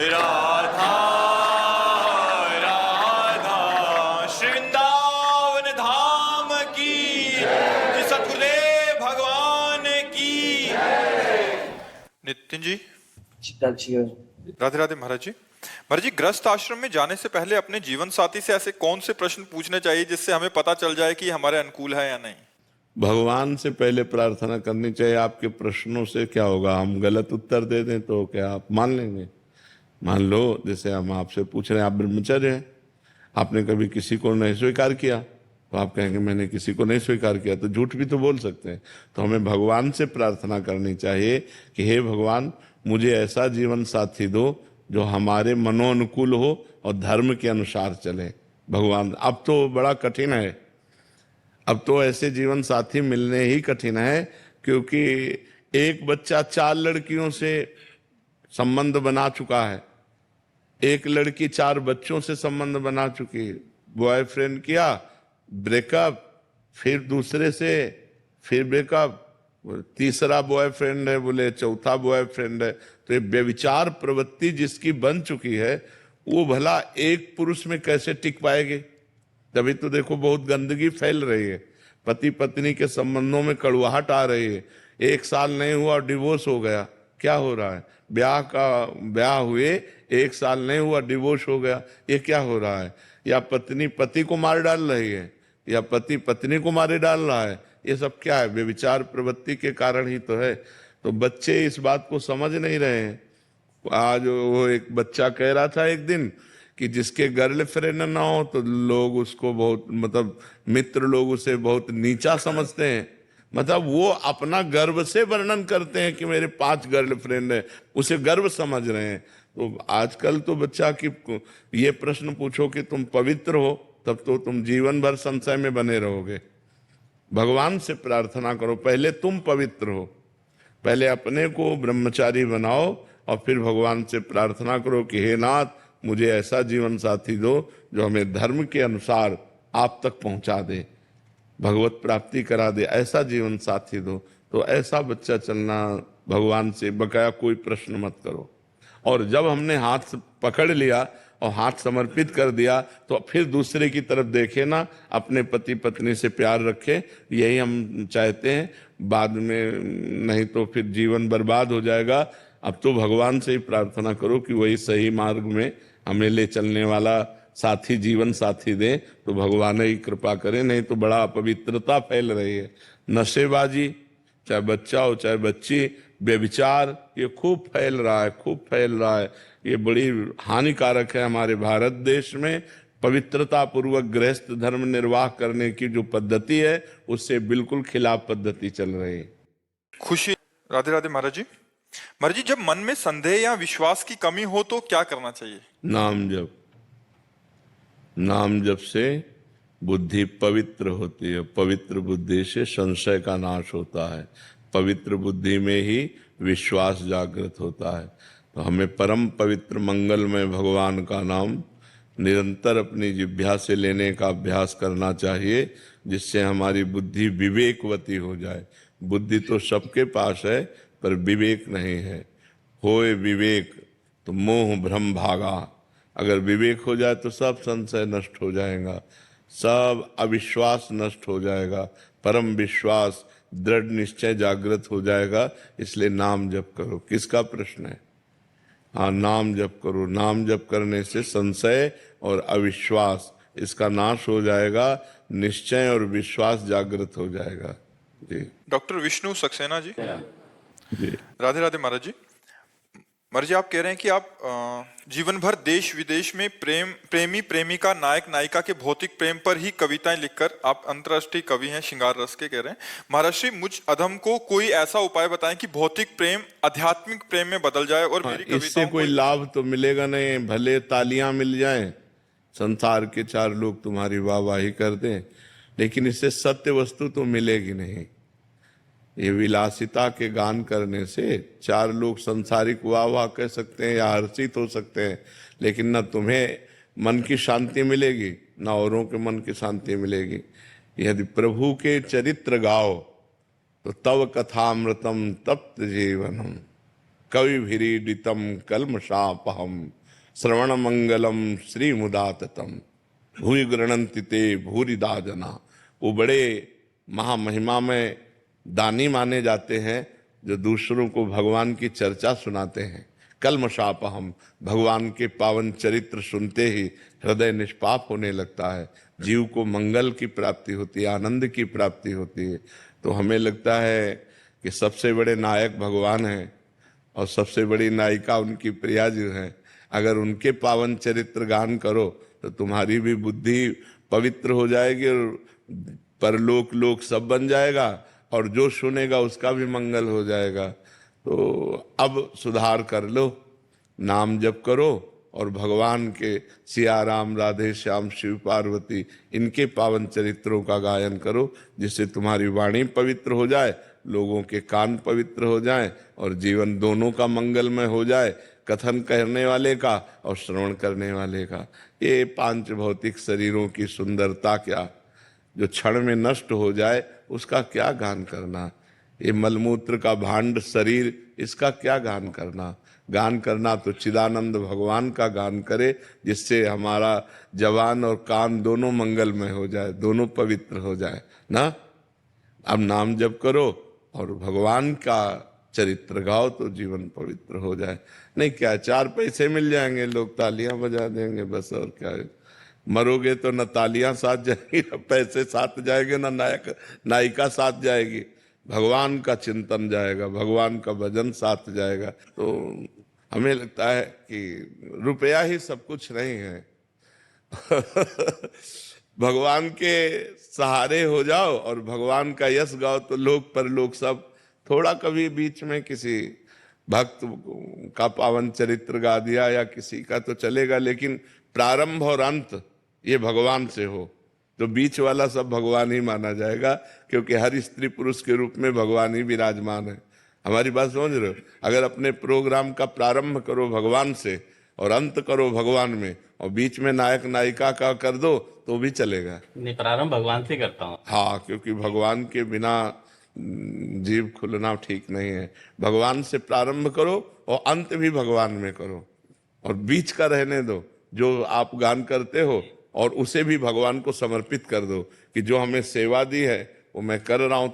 राधा राधा श्री वृंदावन धाम की श्री सतगुरुदेव भगवान की। नितिन जी, राधे राधे महाराज जी। महाराज जी, गृहस्थ आश्रम में जाने से पहले अपने जीवन साथी से ऐसे कौन से प्रश्न पूछने चाहिए जिससे हमें पता चल जाए कि हमारे अनुकूल है या नहीं? भगवान से पहले प्रार्थना करनी चाहिए। आपके प्रश्नों से क्या होगा? हम गलत उत्तर दे दें तो क्या आप मान लेंगे? मान लो जैसे हम आपसे पूछ रहे हैं, आप ब्रह्मचर्य हैं, आपने कभी किसी को नहीं स्वीकार किया, तो आप कहेंगे मैंने किसी को नहीं स्वीकार किया, तो झूठ भी तो बोल सकते हैं। तो हमें भगवान से प्रार्थना करनी चाहिए कि हे भगवान, मुझे ऐसा जीवन साथी दो जो हमारे मनोनुकूल हो और धर्म के अनुसार चले। भगवान, अब तो बड़ा कठिन है, अब तो ऐसे जीवन साथी मिलने ही कठिन है, क्योंकि एक बच्चा 4 लड़कियों से संबंध बना चुका है, एक लड़की 4 बच्चों से संबंध बना चुकी है। बॉयफ्रेंड किया, ब्रेकअप, फिर दूसरे से फिर ब्रेकअप, तीसरा बॉयफ्रेंड है, बोले चौथा बॉयफ्रेंड है। तो ये व्यभिचार प्रवृत्ति जिसकी बन चुकी है, वो भला एक पुरुष में कैसे टिक पाएगी? तभी तो देखो बहुत गंदगी फैल रही है, पति पत्नी के संबंधों में कड़वाहट आ रही है। 1 साल नहीं हुआ और डिवोर्स हो गया, क्या हो रहा है? ब्याह हुए 1 साल नहीं हुआ, डिवोर्स हो गया, ये क्या हो रहा है? या पत्नी पति को मार डाल रही है, या पति पत्नी को मारे डाल रहा है, ये सब क्या है? व्यभिचार प्रवृत्ति के कारण ही तो है। तो बच्चे इस बात को समझ नहीं रहे हैं। आज वो एक बच्चा कह रहा था एक दिन कि जिसके गर्लफ्रेंड ना हो तो लोग उसको बहुत, मतलब मित्र लोग उसे बहुत नीचा समझते हैं। मतलब वो अपना गर्व से वर्णन करते हैं कि मेरे 5 गर्लफ्रेंड है, उसे गर्व समझ रहे हैं। तो आजकल तो बच्चा की ये प्रश्न पूछो कि तुम पवित्र हो, तब तो तुम जीवन भर संशय में बने रहोगे। भगवान से प्रार्थना करो, पहले तुम पवित्र हो, पहले अपने को ब्रह्मचारी बनाओ और फिर भगवान से प्रार्थना करो कि हे नाथ, मुझे ऐसा जीवन साथी दो जो हमें धर्म के अनुसार आप तक पहुंचा दे, भगवत प्राप्ति करा दे, ऐसा जीवन साथी दो। तो ऐसा बच्चा चलना भगवान से, बकाया कोई प्रश्न मत करो। और जब हमने हाथ पकड़ लिया और हाथ समर्पित कर दिया, तो फिर दूसरे की तरफ देखे ना, अपने पति पत्नी से प्यार रखे, यही हम चाहते हैं। बाद में नहीं तो फिर जीवन बर्बाद हो जाएगा। अब तो भगवान से ही प्रार्थना करो कि वही सही मार्ग में हमें ले चलने वाला साथी, जीवन साथी दे, तो भगवान ही कृपा करे। नहीं तो बड़ा अपवित्रता फैल रही है, नशेबाजी, चाहे बच्चा हो चाहे बच्ची, व्यभिचार, ये खूब फैल रहा है, खूब फैल रहा है। ये बड़ी हानिकारक है। हमारे भारत देश में पवित्रता पूर्वक गृहस्थ धर्म निर्वाह करने की जो पद्धति है, उससे बिल्कुल खिलाफ पद्धति चल रही है। खुशी। राधे राधे महाराज जी। महाराज जी, जब मन में संदेह या विश्वास की कमी हो तो क्या करना चाहिए? नाम जप। नाम जप से बुद्धि पवित्र होती है, पवित्र बुद्धि से संशय का नाश होता है, पवित्र बुद्धि में ही विश्वास जागृत होता है। तो हमें परम पवित्र मंगलमय भगवान का नाम निरंतर अपनी जिह्वा से लेने का अभ्यास करना चाहिए, जिससे हमारी बुद्धि विवेकवती हो जाए। बुद्धि तो सबके पास है, पर विवेक नहीं है। होए विवेक तो मोह भ्रम भागा। अगर विवेक हो जाए तो सब संशय नष्ट हो जाएगा, सब अविश्वास नष्ट हो जाएगा, परम विश्वास, दृढ़ निश्चय जागृत हो जाएगा। इसलिए नाम जप करो। किसका प्रश्न है? हाँ, नाम जप करो। नाम जप करने से संशय और अविश्वास, इसका नाश हो जाएगा, निश्चय और विश्वास जागृत हो जाएगा। जी। डॉक्टर विष्णु सक्सेना जी। जी। राधे राधे महाराज जी। महाराज जी, आप कह रहे हैं कि आप जीवन भर देश विदेश में प्रेमी प्रेमिका, नायक नायिका के भौतिक प्रेम पर ही कविताएं लिखकर आप अंतर्राष्ट्रीय कवि हैं, श्रृंगार रस के, कह रहे हैं। महाराज श्री, मुझ अधम को कोई ऐसा उपाय बताएं कि भौतिक प्रेम आध्यात्मिक प्रेम में बदल जाए और मेरी कविताओं इससे कोई लाभ तो मिलेगा नहीं। भले तालियां मिल जाएं, संसार के 4 लोग तुम्हारी वाहवाही कर दें, लेकिन इससे सत्य वस्तु तो मिलेगी नहीं। ये विलासिता के गान करने से 4 लोग संसारिक वाह वाह कह सकते हैं या हर्षित हो सकते हैं, लेकिन न तुम्हें मन की शांति मिलेगी, न औरों के मन की शांति मिलेगी। यदि प्रभु के चरित्र गाओ तो तव कथामृतम तप्त जीवनम, कविभिरीडितम कल्मषापहम श्रवण मंगलम श्री मुदाततम भूय गृणन्ति ते भूरिदा जना। वो बड़े महामहिमा में दानी माने जाते हैं जो दूसरों को भगवान की चर्चा सुनाते हैं। कल्मषापहम, भगवान के पावन चरित्र सुनते ही हृदय निष्पाप होने लगता है, जीव को मंगल की प्राप्ति होती है, आनंद की प्राप्ति होती है। तो हमें लगता है कि सबसे बड़े नायक भगवान हैं और सबसे बड़ी नायिका उनकी प्रिया जी हैं। अगर उनके पावन चरित्र गान करो तो तुम्हारी भी बुद्धि पवित्र हो जाएगी और परलोक लोक सब बन जाएगा और जो सुनेगा उसका भी मंगल हो जाएगा। तो अब सुधार कर लो, नाम जप करो और भगवान के सिया राम, राधे श्याम, शिव पार्वती इनके पावन चरित्रों का गायन करो, जिससे तुम्हारी वाणी पवित्र हो जाए, लोगों के कान पवित्र हो जाएं और जीवन दोनों का मंगलमय हो जाए, कथन करने वाले का और श्रवण करने वाले का। ये पांच भौतिक शरीरों की सुंदरता क्या, जो क्षण में नष्ट हो जाए उसका क्या गान करना। ये मलमूत्र का भांड शरीर, इसका क्या गान करना। गान करना तो चिदानंद भगवान का गान करे, जिससे हमारा जवान और कान दोनों मंगलमय हो जाए, दोनों पवित्र हो जाए ना। अब नाम जप करो और भगवान का चरित्र गाओ तो जीवन पवित्र हो जाए। नहीं क्या, चार पैसे मिल जाएंगे, लोग तालियां बजा देंगे बस, और क्या है। मरोगे तो न तालियां साथ जाएंगी, न पैसे साथ जाएंगे, न नायक नायिका साथ जाएगी, भगवान का चिंतन जाएगा, भगवान का भजन साथ जाएगा। तो हमें लगता है कि रुपया ही सब कुछ नहीं है। भगवान के सहारे हो जाओ और भगवान का यश गाओ तो लोग परलोक सब। थोड़ा कभी बीच में किसी भक्त का पावन चरित्र गा दिया या किसी का तो चलेगा, लेकिन प्रारंभ और अंत ये भगवान से हो तो बीच वाला सब भगवान ही माना जाएगा, क्योंकि हर स्त्री पुरुष के रूप में भगवान ही विराजमान है। हमारी बात समझ रहे हो। अगर अपने प्रोग्राम का प्रारंभ करो भगवान से और अंत करो भगवान में और बीच में नायक नायिका का कर दो तो भी चलेगा। नहीं, प्रारंभ भगवान से करता हूँ। हाँ, क्योंकि भगवान के बिना जीव खुलना ठीक नहीं है। भगवान से प्रारंभ करो और अंत भी भगवान में करो और बीच का रहने दो, जो आप गान करते हो और उसे भी भगवान को समर्पित कर दो कि जो हमें सेवा दी है वो मैं कर रहा हूँ।